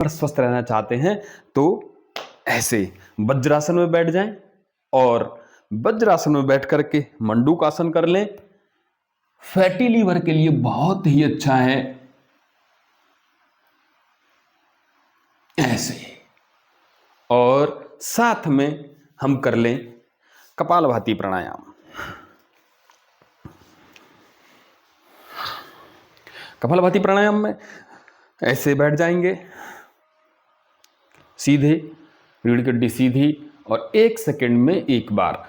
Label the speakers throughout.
Speaker 1: स्वस्थ रहना चाहते हैं तो ऐसे वज्रासन में बैठ जाएं और वज्रासन में बैठ करके मंडूकासन कर लें। फैटी लीवर के लिए बहुत ही अच्छा है। ऐसे और साथ में हम कर लें कपालभाति प्राणायाम। कपालभाति प्राणायाम में ऐसे बैठ जाएंगे, सीधे, रीढ़ की हड्डी सीधी, और 1 सेकंड में एक बार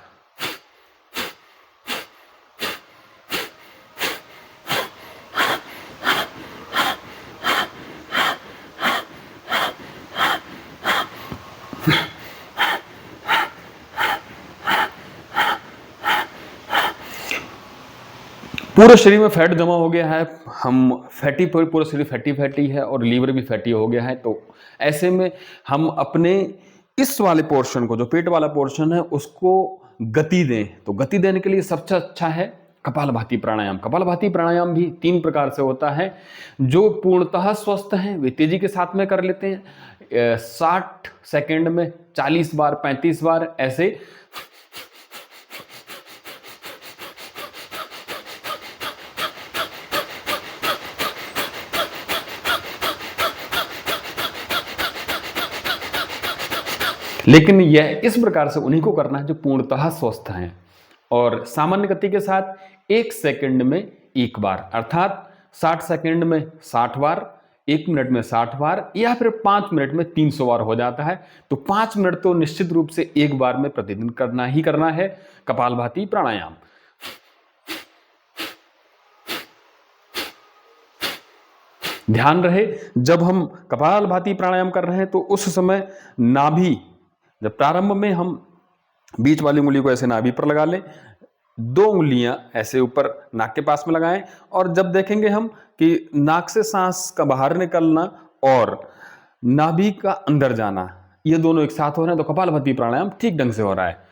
Speaker 1: पूरे शरीर में फैट जमा हो गया है, हम फैटी, पूरा शरीर फैटी है और लीवर भी फैटी हो गया है। तो ऐसे में हम अपने इस वाले पोर्शन को, जो पेट वाला पोर्शन है, उसको गति दें। तो गति देने के लिए सबसे अच्छा है कपालभाति प्राणायाम। कपालभाति प्राणायाम भी 3 प्रकार से होता है। जो पूर्णतः स्वस्थ हैं वे तेजी के साथ में कर लेते हैं, 60 सेकंड में 40 बार, 35 बार ऐसे। लेकिन यह इस प्रकार से उन्हीं को करना है जो पूर्णतः स्वस्थ हैं, और सामान्य गति के साथ 1 सेकंड में एक बार, अर्थात 60 सेकंड में 60 बार, 1 मिनट में 60 बार, या फिर 5 मिनट में 300 बार हो जाता है। तो 5 मिनट तो निश्चित रूप से एक बार में प्रतिदिन करना ही करना है कपालभाति प्राणायाम। ध्यान रहे, जब हम कपालभाति प्राणायाम कर रहे हैं तो उस समय नाभि, जब प्रारंभ में हम बीच वाली उंगली को ऐसे नाभि पर लगा लें, 2 उंगलियां ऐसे ऊपर नाक के पास में लगाएं, और जब देखेंगे हम कि नाक से सांस का बाहर निकलना और नाभि का अंदर जाना, ये दोनों एक साथ हो रहे हैं, तो कपालभाति प्राणायाम ठीक ढंग से हो रहा है।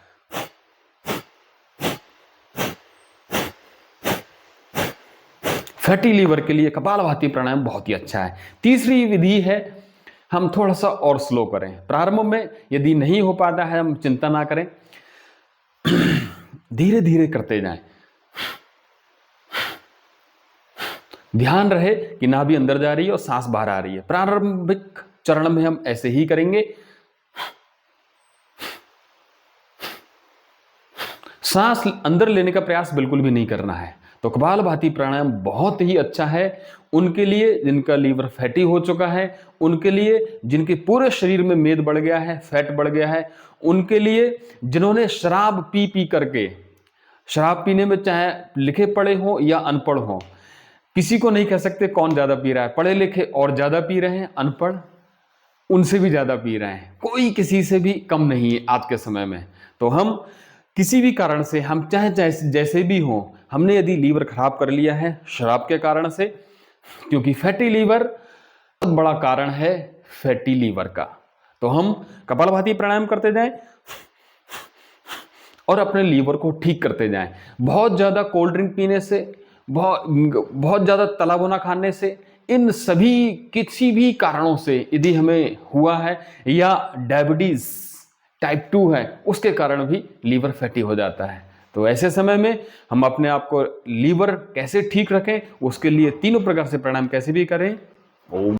Speaker 1: फैटी लीवर के लिए कपालभाति प्राणायाम बहुत ही अच्छा है। तीसरी विधि है, हम थोड़ा सा और स्लो करें। प्रारंभ में यदि नहीं हो पाता है, हम चिंता ना करें, धीरे धीरे करते जाएं। ध्यान रहे कि नाभि अंदर जा रही है और सांस बाहर आ रही है। प्रारंभिक चरण में हम ऐसे ही करेंगे। सांस अंदर लेने का प्रयास बिल्कुल भी नहीं करना है। तो कपालभाति प्राणायाम बहुत ही अच्छा है उनके लिए जिनका लीवर फैटी हो चुका है, उनके लिए जिनके पूरे शरीर में मेद बढ़ गया है, फैट बढ़ गया है, उनके लिए जिन्होंने शराब पी करके, शराब पीने में चाहे लिखे पढ़े हो या अनपढ़ हो, किसी को नहीं कह सकते कौन ज्यादा पी रहा है। पढ़े लिखे और ज्यादा पी रहे हैं, अनपढ़ उनसे भी ज्यादा पी रहे हैं, कोई किसी से भी कम नहीं है आज के समय में। तो हम किसी भी कारण से, हम चाहे जैसे भी हो, हमने यदि लीवर खराब कर लिया है शराब के कारण से, क्योंकि फैटी लीवर बहुत बड़ा कारण है फैटी लीवर का, तो हम कपालभाति प्राणायाम करते जाएं और अपने लीवर को ठीक करते जाएं। बहुत ज्यादा कोल्ड ड्रिंक पीने से, बहुत ज्यादा तला भुना खाने से, इन सभी किसी भी कारणों से यदि हमें हुआ है, या डायबिटीज टाइप 2 है, उसके कारण भी लीवर फैटी हो जाता है। तो ऐसे समय में हम अपने आप को लीवर कैसे ठीक रखें, उसके लिए 3 प्रकार से प्राणायाम कैसे भी करें। ओम